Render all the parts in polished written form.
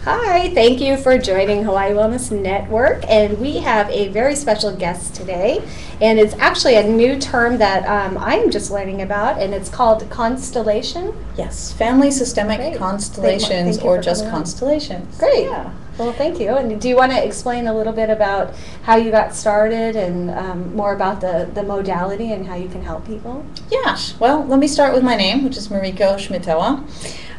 Hi, thank you for joining Hawaii Wellness Network, and we have a very special guest today, and it's actually a new term that I'm just learning about, and it's called Constellation. Yes, family systemic Great. constellations Thank you or for just coming on. constellations. Great. Yeah. Well, thank you. And do you want to explain a little bit about how you got started and more about the modality and how you can help people? Yeah, well, let me start with my name, which is Mariko Schmidtowa.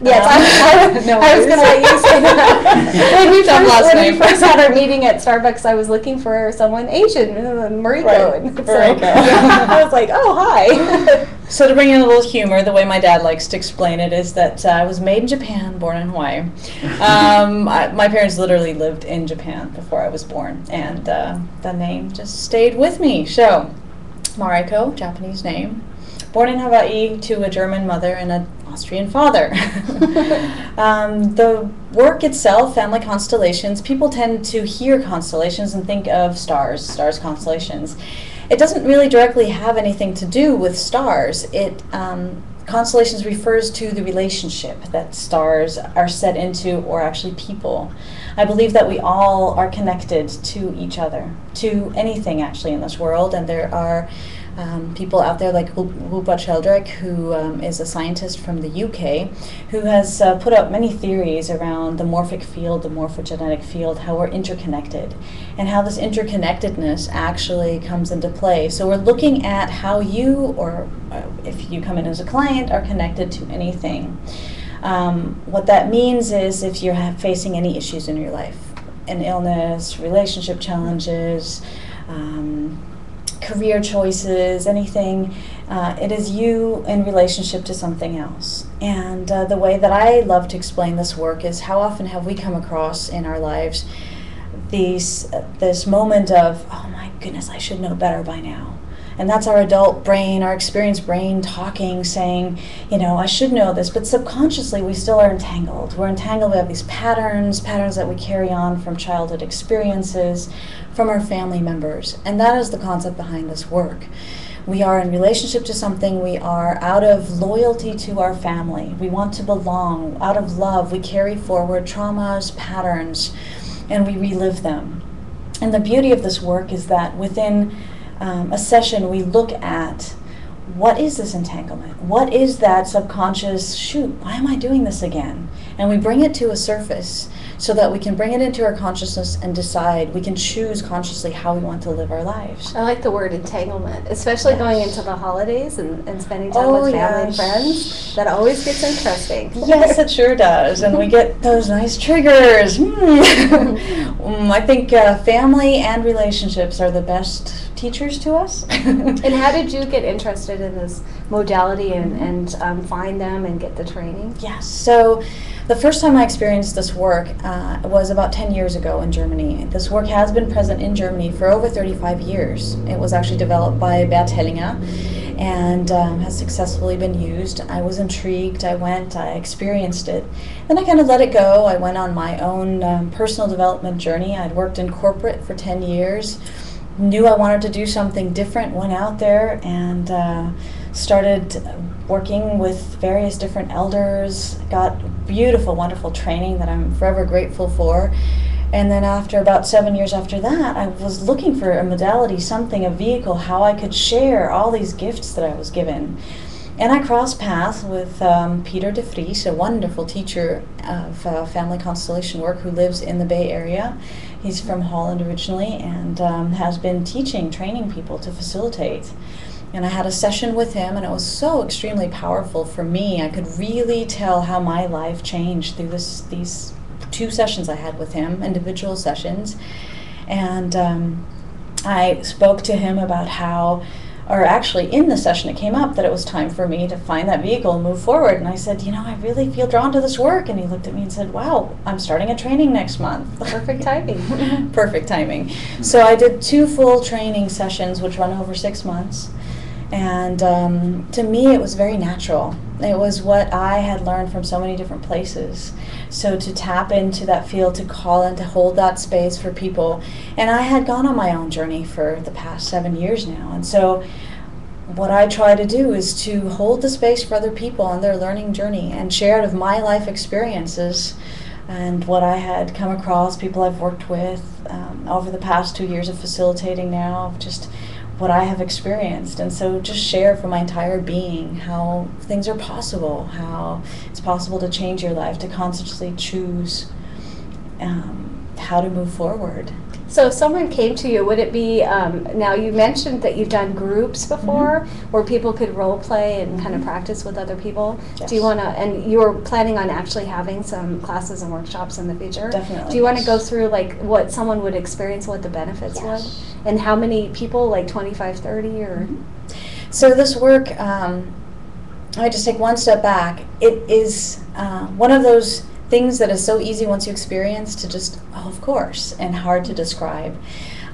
Yes, I was going to let you say that. When we first had our meeting at Starbucks, I was looking for someone Asian, Mariko. Right. And Mariko. Yeah, I was like, oh, hi. So to bring in a little humor, the way my dad likes to explain it is that I was made in Japan, born in Hawaii. My parents literally lived in Japan before I was born, and the name just stayed with me. So, Mariko, Japanese name, born in Hawaii to a German mother and an Austrian father. The work itself, family constellations, people tend to hear constellations and think of stars constellations. It doesn't really directly have anything to do with stars. Constellations refers to the relationship that stars are set into, or actually people. I believe that we all are connected to each other, to anything actually in this world, and there are people out there like Rupa Sheldrake, who is a scientist from the UK, who has put out many theories around the morphic field, the morphogenetic field, how we're interconnected, and how this interconnectedness actually comes into play. So we're looking at how you, or if you come in as a client, are connected to anything. What that means is if you're facing any issues in your life, an illness, relationship challenges, career choices, anything, it is you in relationship to something else. And the way that I love to explain this work is how often have we come across in our lives this moment of, oh my goodness, I should know better by now. And that's our adult brain, our experienced brain talking, saying, I should know this, but subconsciously we still are entangled. We're entangled, we have these patterns that we carry on from childhood experiences, from our family members. And that is the concept behind this work. We are in relationship to something, we are out of loyalty to our family. We want to belong. Out of love, we carry forward traumas, patterns, and we relive them. And the beauty of this work is that within a session, we look at what is this entanglement? What is that subconscious, shoot, why am I doing this again? And we bring it to a surface so that we can bring it into our consciousness and decide, we can choose consciously how we want to live our lives. I like the word entanglement, especially going into the holidays and spending time with family and friends. That always gets interesting. Yes, it sure does. And we get those nice triggers. I think family and relationships are the best teachers to us. And how did you get interested in this modality and find them and get the training? Yes, so the first time I experienced this work was about 10 years ago in Germany. This work has been present in Germany for over 35 years. It was actually developed by Bert Hellinger and has successfully been used. I was intrigued, I went, I experienced it. Then I kind of let it go. I went on my own personal development journey. I'd worked in corporate for 10 years. Knew I wanted to do something different, went out there and started working with various different elders, got beautiful, wonderful training that I'm forever grateful for. And then after about 7 years after that, I was looking for a modality, something, a vehicle, how I could share all these gifts that I was given. And I crossed paths with Peter de Vries, a wonderful teacher of family constellation work who lives in the Bay Area. He's from Holland originally and has been training people to facilitate. And I had a session with him, and it was so extremely powerful for me. I could really tell how my life changed through these 2 sessions I had with him, individual sessions. And I spoke to him about or actually in the session it came up that it was time for me to find that vehicle and move forward. And I said, I really feel drawn to this work. And he looked at me and said, wow, I'm starting a training next month. Perfect timing. Perfect timing. So I did 2 full training sessions, which run over 6 months. And to me, it was very natural. It was what I had learned from so many different places. So to tap into that field, to call and to hold that space for people. And I had gone on my own journey for the past 7 years now. And so what I try to do is to hold the space for other people on their learning journey and share out of my life experiences and what I had come across, people I've worked with over the past 2 years of facilitating now, just what I have experienced. And so just share from my entire being how things are possible, how it's possible to change your life, to consciously choose how to move forward. So if someone came to you, would it be, now you mentioned that you've done groups before where people could role play and kind of practice with other people. Yes. Do you want to, and you were planning on actually having some classes and workshops in the future? Definitely. Do you want to go through like what someone would experience, what the benefits would? And how many people, like 25, 30 or? So this work, I just take one step back. It is one of those things that is so easy once you experience to just, oh, of course, and hard to describe.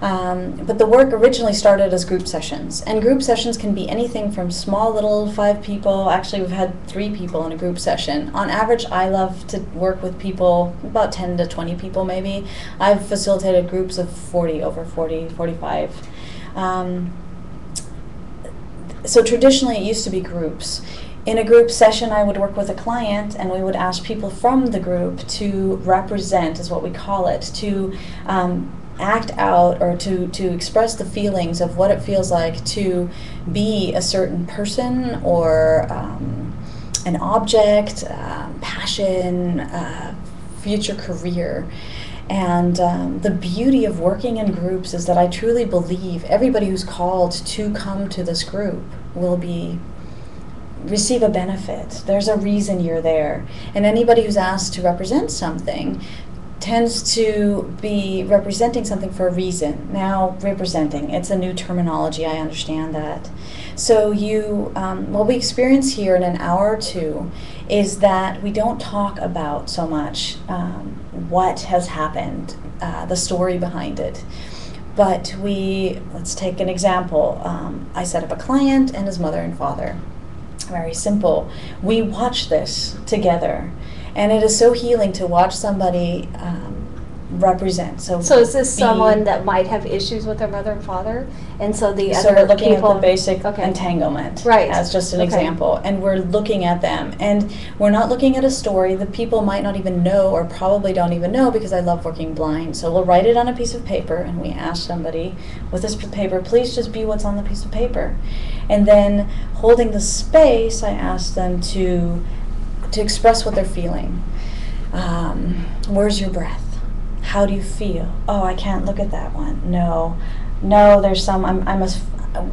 But the work originally started as group sessions, and group sessions can be anything from small little 5 people. Actually, we've had 3 people in a group session. On average, I love to work with people, about 10 to 20 people maybe. I've facilitated groups of 40, over 40, 45. So traditionally it used to be groups. In a group session, I would work with a client, and we would ask people from the group to represent, is what we call it, to act out or to express the feelings of what it feels like to be a certain person or an object, passion, future career. And the beauty of working in groups is that I truly believe everybody who's called to come to this group will receive a benefit. There's a reason you're there. And anybody who's asked to represent something tends to be representing something for a reason. Now, representing, it's a new terminology, I understand that. So what we experience here in an hour or two is that we don't talk about so much what has happened, the story behind it. But let's take an example. I set up a client and his mother and father. Very simple. We watch this together, and it is so healing to watch somebody represent. So is this someone that might have issues with their mother and father, and so the other we're looking people, at the basic entanglement, right, as just an example, and we're looking at them, and we're not looking at a story. The people might not even know, or probably don't even know, because I love working blind. So we'll write it on a piece of paper, and we ask somebody with this paper, please just be what's on the piece of paper. And then holding the space, I ask them to express what they're feeling. Where's your breath? How do you feel? Oh, I can't look at that one. No, there's some,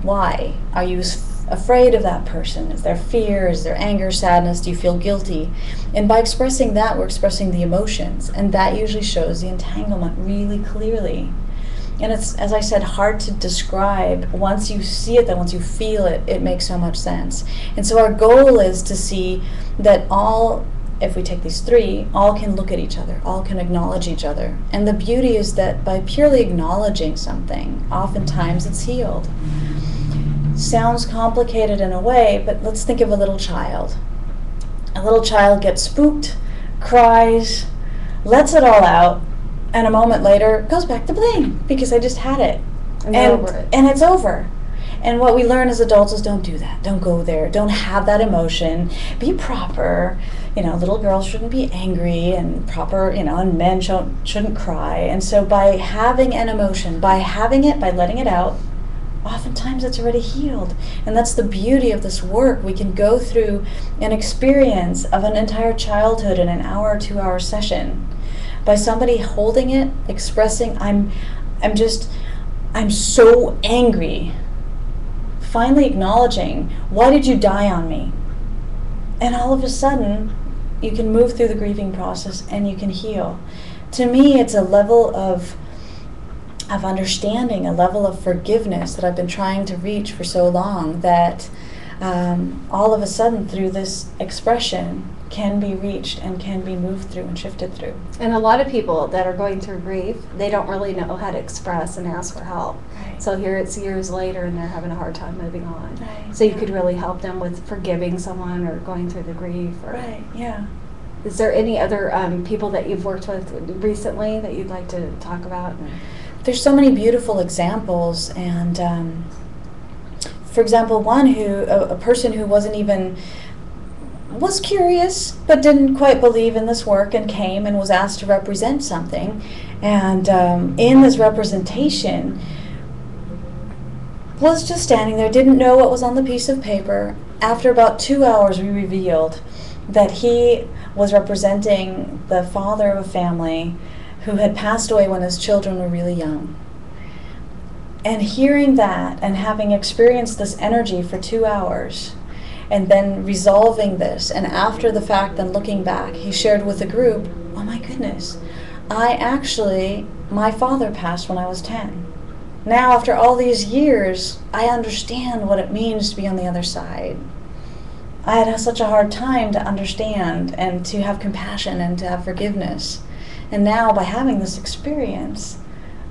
why? Are you afraid of that person? Is there fear? Is there anger, sadness? Do you feel guilty? And by expressing that, we're expressing the emotions, and that usually shows the entanglement really clearly. And it's, as I said, hard to describe. Once you see it, then once you feel it, it makes so much sense. And so our goal is to see that if we take these 3, all can look at each other, all can acknowledge each other. And the beauty is that by purely acknowledging something, oftentimes it's healed. Sounds complicated in a way, but let's think of a little child. A little child gets spooked, cries, lets it all out, and a moment later goes back to playing because I just had it. And it's over. And what we learn as adults is don't do that. Don't go there. Don't have that emotion. Be proper. Little girls shouldn't be angry, and proper, and men shouldn't cry. And so by having an emotion, by having it, by letting it out, oftentimes it's already healed. And that's the beauty of this work. We can go through an experience of an entire childhood in an hour or 2 hour session by somebody holding it, expressing, I'm so angry. Finally acknowledging, why did you die on me? And all of a sudden, you can move through the grieving process and you can heal. To me, it's a level of understanding, a level of forgiveness that I've been trying to reach for so long, that all of a sudden, through this expression, can be reached and can be moved through and shifted through. And a lot of people that are going through grief, they don't really know how to express and ask for help. Right. So here it's years later and they're having a hard time moving on. Right. So you could really help them with forgiving someone or going through the grief. Right, yeah. Is there any other people that you've worked with recently that you'd like to talk about? There's so many beautiful examples, and for example, a person who wasn't even was curious, but didn't quite believe in this work, and came and was asked to represent something. And in this representation, was just standing there, didn't know what was on the piece of paper. After about 2 hours, we revealed that he was representing the father of a family who had passed away when his children were really young. And hearing that and having experienced this energy for 2 hours, and then resolving this, and after the fact, then looking back, he shared with the group, oh my goodness, my father passed when I was 10. Now, after all these years, I understand what it means to be on the other side. I had such a hard time to understand and to have compassion and to have forgiveness. And now, by having this experience,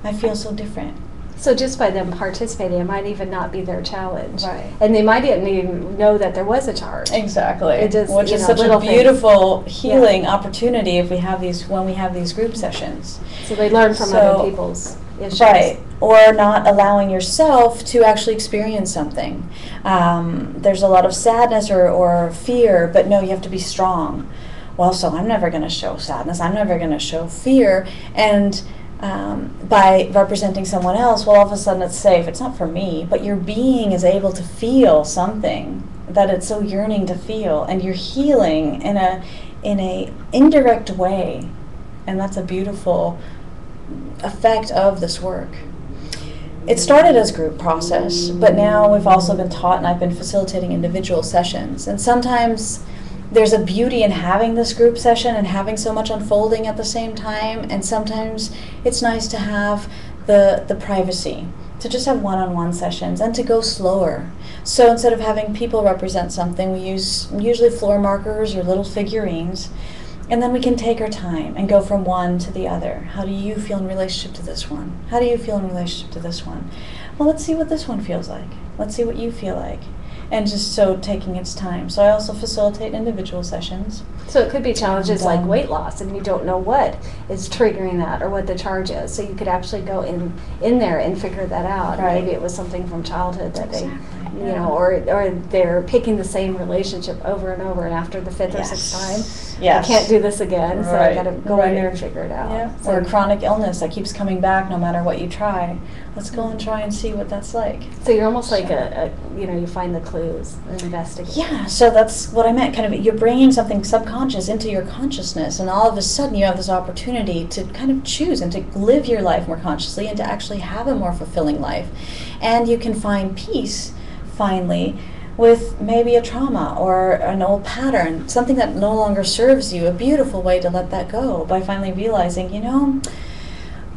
I feel so different. So just by them participating, it might even not be their challenge. Right. And they might even know that there was a charge. Exactly. It just, which is such a beautiful healing opportunity if we have when we have these group sessions. So they learn from other people's issues. Right. Or not allowing yourself to actually experience something. There's a lot of sadness or fear, but no, you have to be strong. Well, so I'm never going to show sadness. I'm never going to show fear. And by representing someone else, well, all of a sudden it's safe. It's not for me, but your being is able to feel something that it's so yearning to feel, and you're healing in a indirect way, and that's a beautiful effect of this work. It started as group process, but now we've also been taught, and I've been facilitating individual sessions, and sometimes there's a beauty in having this group session and having so much unfolding at the same time, and sometimes it's nice to have the privacy, to just have one-on-one sessions and to go slower. So instead of having people represent something, we use usually floor markers or little figurines, and then we can take our time and go from one to the other. How do you feel in relationship to this one? How do you feel in relationship to this one? Well, let's see what this one feels like. Let's see what you feel like. And just so taking its time. So I also facilitate individual sessions. So it could be challenges like weight loss, and you don't know what is triggering that or what the charge is. So you could actually go in there and figure that out. Right. Maybe it was something from childhood that Exactly, they, or they're picking the same relationship over and over, and after the fifth or sixth time, I can't do this again. So I got to go in there and figure it out. Yeah. So or a chronic illness that keeps coming back no matter what you try. Let's go and try and see what that's like. So you're almost like you find the clues and investigate. Yeah, so that's what I meant. Kind of, you're bringing something subconscious into your consciousness, and all of a sudden you have this opportunity to kind of choose and to live your life more consciously and to actually have a more fulfilling life. And you can find peace, finally, with maybe a trauma or an old pattern, something that no longer serves you, a beautiful way to let that go by finally realizing,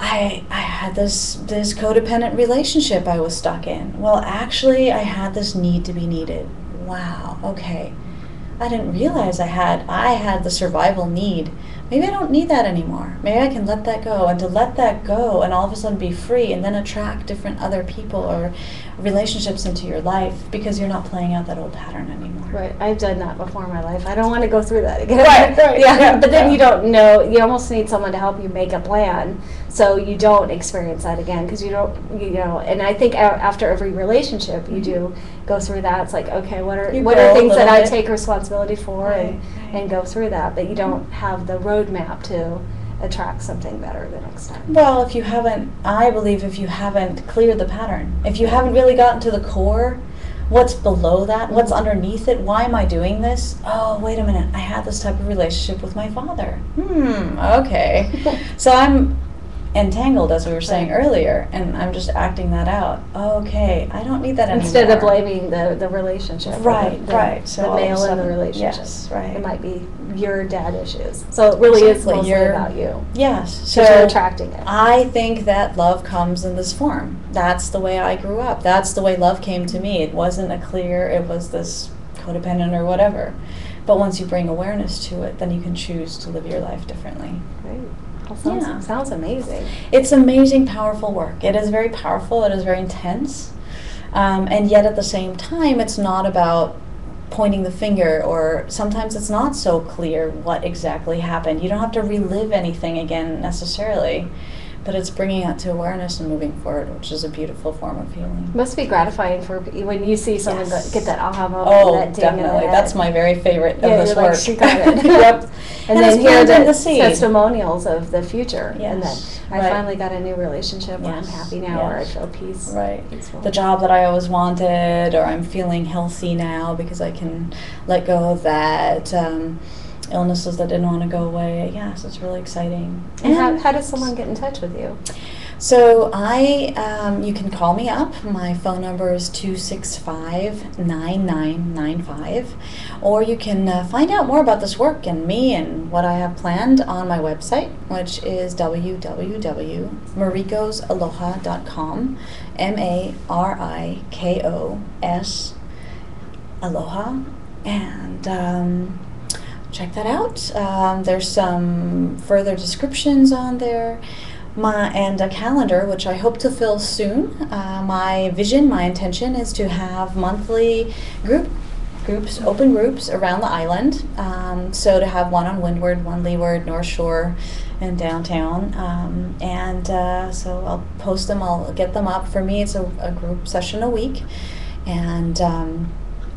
I had this codependent relationship I was stuck in. Well, actually, I had this need to be needed. Wow, okay. I didn't realize I had the survival need. Maybe I don't need that anymore. Maybe I can let that go. And to let that go and all of a sudden be free and then attract different other people or relationships into your life because you're not playing out that old pattern anymore. Right. I've done that before in my life. I don't want to go through that again. Right. Yeah. But then you don't know. You almost need someone to help you make a plan so you don't experience that again, because you don't, and I think after every relationship you do go through that. It's like, okay, what are things that I take responsibility for and go through that, but you don't have the roadmap to attract something better the next time. Well, I believe if you haven't cleared the pattern, if you haven't really gotten to the core, what's below that, what's underneath it, why am I doing this? Oh, wait a minute, I had this type of relationship with my father. Okay. So I'm entangled, as we were saying earlier, and I'm just acting that out. Okay, I don't need that anymore. Instead of blaming the relationship. Right. So the male in the relationship. Yes, right. It might be your dad issues. So it really is mostly about you. Yes. So you're attracting it. I think that love comes in this form. That's the way I grew up. That's the way love came to me. It wasn't it was this codependent or whatever. But once you bring awareness to it, then you can choose to live your life differently. Great. Well, sounds amazing. It's amazing, powerful work. It is very powerful. It is very intense. And yet at the same time, it's not about pointing the finger, or sometimes it's not so clear what exactly happened. You don't have to relive anything again necessarily, but it's bringing it to awareness and moving forward, which is a beautiful form of healing. Must be gratifying for when you see someone get that aha moment. Oh, that ding in the definitely. head. That's my very favorite of this you're work. Like, she got it. Yep. And then hear the testimonials of the future. Yes. And then I finally got a new relationship where I'm happy now, or I feel peace. Right. Peaceful. The job that I always wanted, or I'm feeling healthy now because I can let go of that. Illnesses that didn't want to go away. Yes, it's really exciting. And how does someone get in touch with you? So you can call me up. My phone number is 265-9995. Or you can find out more about this work and me and what I have planned on my website, which is www.marikosaloha.com. MARIKOS Aloha. And check that out. There's some further descriptions on there. And a calendar, which I hope to fill soon. My vision, my intention is to have monthly groups, open groups around the island. So to have one on Windward, one Leeward, North Shore, and downtown. So I'll post them, I'll get them up. For me, it's a group session a week. And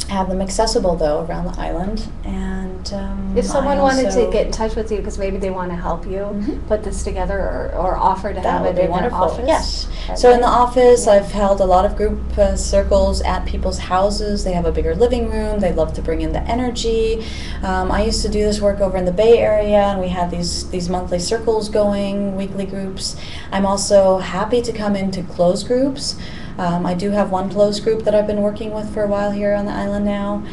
have them accessible though around the island. And if someone wanted to get in touch with you because maybe they want to help you put this together, or offer to have it in their office. Yes. So in the office, I've held a lot of group circles at people's houses. They have a bigger living room. They love to bring in the energy. I used to do this work over in the Bay Area, and we had these monthly circles going, weekly groups. I'm also happy to come into closed groups. I do have one closed group that I've been working with for a while here on the island now.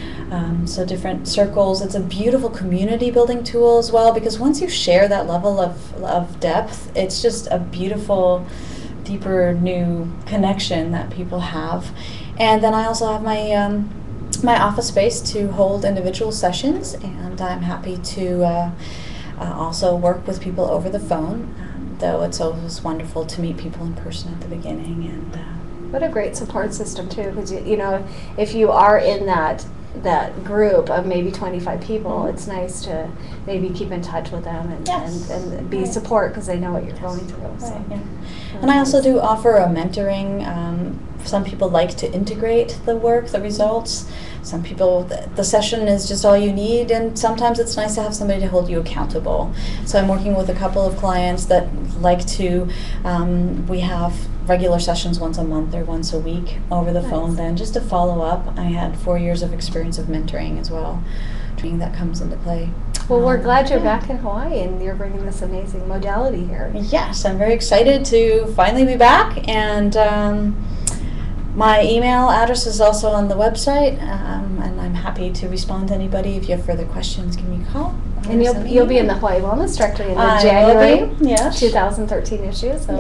So different circles. It's a beautiful community building tool as well, because once you share that level of depth, it's just a beautiful, deeper, new connection that people have. And then I also have my office space to hold individual sessions, and I'm happy to also work with people over the phone, though it's always wonderful to meet people in person at the beginning. And what a great support system too, because if you are in that group of maybe 25 people, it's nice to maybe keep in touch with them and be support, because they know what you're going through. So. And I also do offer a mentoring. Some people like to integrate the work, the results. Some people, the session is just all you need, and sometimes it's nice to have somebody to hold you accountable. So I'm working with a couple of clients that like to, we have regular sessions once a month or once a week over the phone then, just to follow up. I had 4 years of experience of mentoring as well. Training that comes into play. Well, we're glad you're back in Hawaii and you're bringing this amazing modality here. Yes, I'm very excited to finally be back, and my email address is also on the website, and I'm happy to respond to anybody. If you have further questions, give me a call. And you'll be in the Hawaii Wellness Directory in the January 2013 issue. So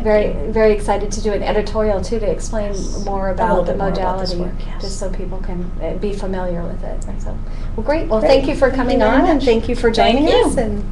very, very excited to do an editorial too, to explain more about the modality, just so people can be familiar with it. So, well, great. Well, thank you for coming on, and thank you for joining us. And